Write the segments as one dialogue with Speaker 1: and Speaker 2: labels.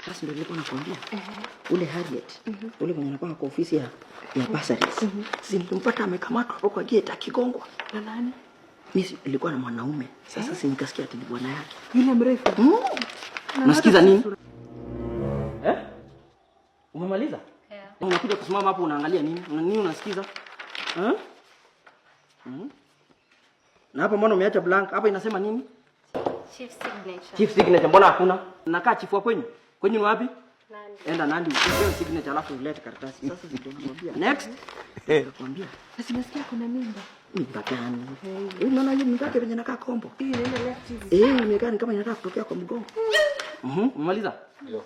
Speaker 1: Sasa ndio nilikuwa nakwambia. Ule Harriet, ule mwenye anakuwa kwa ofisi ya Basaris. Si nilimpata amekamatwa hapo kwa gate akigongwa.
Speaker 2: Na nani?
Speaker 1: Mimi nilikuwa na mwanaume. Sasa si nikasikia ati ni bwana yake.
Speaker 2: Yule mrefu.
Speaker 1: Unasikiza nini? Umemaliza? Unakuja kusimama hapo unaangalia nini? Nini unasikiza? Na hapa mbona umeacha blank? Hapa inasema nini?
Speaker 3: Chief signature.
Speaker 1: Chief signature mbona hakuna? Nakaa chifu kwenyu. Kwenyu ni wapi? Nandi. Enda Nandi upewe signature alafu ulete karatasi. Sasa nitamwambia. Next. Nakwambia.
Speaker 2: Sasa nimesikia kuna mimba.
Speaker 1: Mimba gani? Unaona hiyo mimba yake venye nakaa kombo.
Speaker 2: Hii inaenda left hivi.
Speaker 1: Imekaa ni kama inataka kutokea kwa mgongo. Umemaliza? Ndio.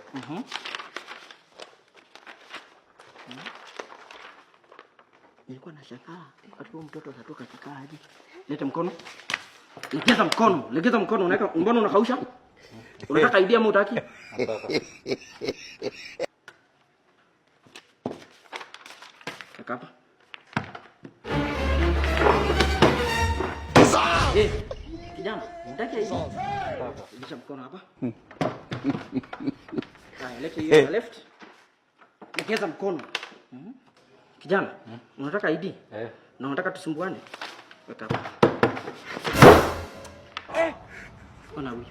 Speaker 1: Nilikuwa nashangaa kwa mtoto atatoka kikaaje. Leta mkono. Legeza mkono unaweka mbona unakausha? Unataka idea ama utaki? Kaka. Kijana, unataka idea? Legeza mkono hapa. Haya, leta hiyo left. Legeza mkono. Kijana, unataka ID? Na unataka tusumbuane? Weka hapa. Ona huyu.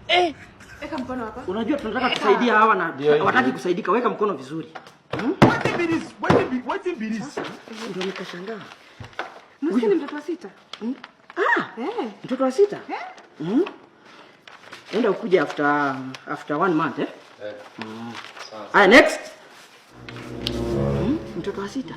Speaker 2: Weka mkono hapa.
Speaker 1: Unajua tunataka kusaidia hawa na hawataki kusaidika. Weka mkono vizuri.
Speaker 4: What in this?
Speaker 1: Ndio nikashangaa.
Speaker 2: Msichana mtoto wa 6.
Speaker 1: Mtoto wa 6? Enda ukuje after 1 month Sawa. Next. Mtoto wa 6.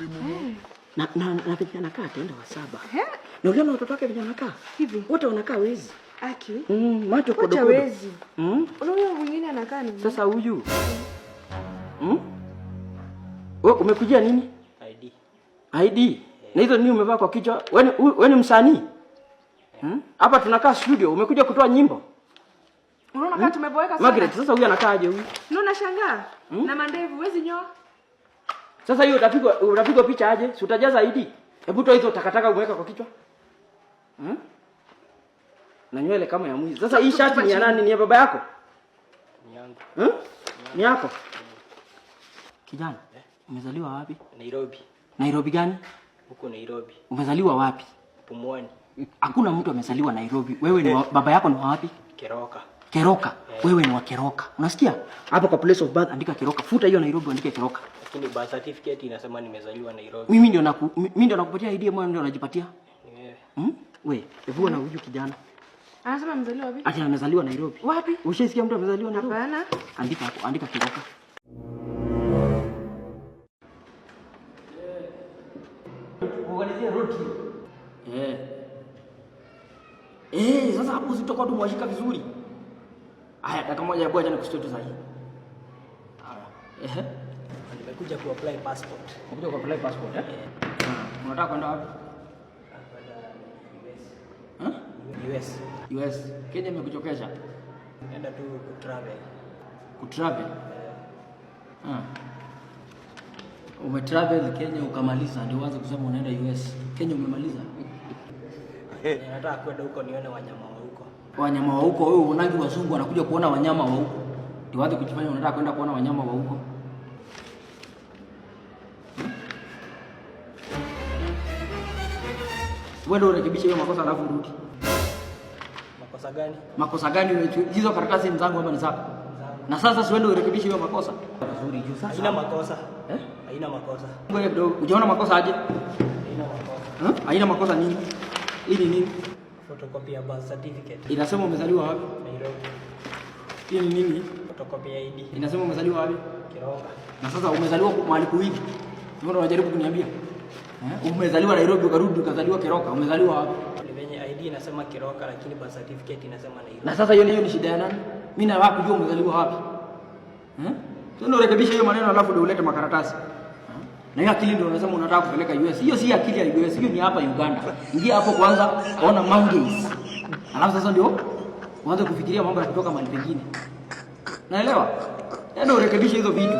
Speaker 1: Na vijana kaa ataenda wa 7. Na uliona watoto wake vijana kaa?
Speaker 2: Hivi.
Speaker 1: Wote wanakaa wezi.
Speaker 2: Aki?
Speaker 1: Macho kodo kodo.
Speaker 2: Wezi. Unaona mwingine anakaa nini?
Speaker 1: Sasa huyu. Wewe umekujia nini? ID. Na hizo nini umevaa kwa kichwa? Wewe ni msanii? Hapa tunakaa studio, umekuja kutoa nyimbo.
Speaker 2: Unaona kama tumeboeka sana.
Speaker 1: Margaret, sasa huyu anakaa aje huyu?
Speaker 2: Unaona shangaa? Na mandevu wezi nyoa.
Speaker 1: Sasa hiyo utapigwa picha aje? Si utajaza ID? Hebu toa hizo takataka umeweka kwa kichwa. Na nywele kama ya mwizi. Sasa hii shati ni ya nani? Ni ya baba yako?
Speaker 4: Ni yangu.
Speaker 1: Ni yako? Kijana, umezaliwa wapi?
Speaker 4: Nairobi.
Speaker 1: Nairobi gani?
Speaker 4: Huko Nairobi.
Speaker 1: Umezaliwa wapi?
Speaker 4: Pumwani.
Speaker 1: Hakuna mtu amezaliwa Nairobi. Wewe ni baba yako ni wapi?
Speaker 4: Keroka.
Speaker 1: Keroka. Wewe ni wa Keroka. Unasikia? Hapo kwa place of birth andika Keroka. Futa hiyo Nairobi andika Keroka.
Speaker 4: Lakini birth certificate inasema nimezaliwa Nairobi.
Speaker 1: Mimi ndio nakupatia ID ama ndio unajipatia?
Speaker 4: Ni wewe.
Speaker 1: Wewe, hebu na huyu kijana.
Speaker 2: Anasema amezaliwa wapi?
Speaker 1: Ati amezaliwa Nairobi.
Speaker 2: Wapi?
Speaker 1: Ushaisikia mtu amezaliwa Nairobi?
Speaker 2: Hapana.
Speaker 1: Andika hapo, andika Keroka. Uangalie road trip. Sasa hapo usitoka tu mwashika vizuri. Haya, dakika moja bwana nikustoe tu sahihi. Haya.
Speaker 4: Nimekuja ku apply passport.
Speaker 1: Umekuja ku apply passport unataka kwenda wapi? US. Kenya imekuchokesha?
Speaker 4: Naenda tu kutravel.
Speaker 1: Kutravel? Umetravel Kenya ukamaliza ndio uanze kusema unaenda US. Kenya umemaliza?
Speaker 4: Nataka kwenda huko nione wanyama wa huko.
Speaker 1: Wanyama wa huko? Wewe unaji wazungu wanakuja kuona wanyama wa huko. Ndio waanze kujifanya unataka kwenda kuona wanyama wa huko. Wewe ndio urekebishe hiyo makosa alafu urudi.
Speaker 4: Makosa gani?
Speaker 1: Makosa gani? Hizo karatasi ni zangu hapa ni zako. Na sasa si wewe ndio urekebishe hiyo makosa. Vizuri juu sasa.
Speaker 4: Haina makosa. Haina makosa.
Speaker 1: Ngoja kidogo. Unaona makosa aje?
Speaker 4: Haina makosa.
Speaker 1: Haina makosa nini? Hii ni nini?
Speaker 4: Photocopy ya birth certificate.
Speaker 1: Inasema umezaliwa wapi?
Speaker 4: Nairobi.
Speaker 1: Hii ni nini?
Speaker 4: Photocopy ya ID.
Speaker 1: Inasema umezaliwa wapi?
Speaker 4: Keroka.
Speaker 1: Na sasa umezaliwa mahali kuwiki. Ndio unajaribu kuniambia? Umezaliwa Nairobi ukarudi ukazaliwa Keroka. Umezaliwa wapi?
Speaker 4: Venye ID inasema Keroka lakini birth certificate inasema Nairobi.
Speaker 1: Na sasa hiyo ni shida ya nani? Mimi na wapi kujua umezaliwa wapi? Ndio urekebisha hiyo maneno alafu ndio ulete makaratasi. Na hiyo akili ndio unasema unataka kupeleka US. Hiyo si akili ya US, hiyo ni hapa Uganda. Ingia hapo kwanza ona monkeys. Alafu sasa ndio uanze kufikiria mambo ya kutoka mahali pengine. Naelewa? Ndio urekebisha hizo vitu.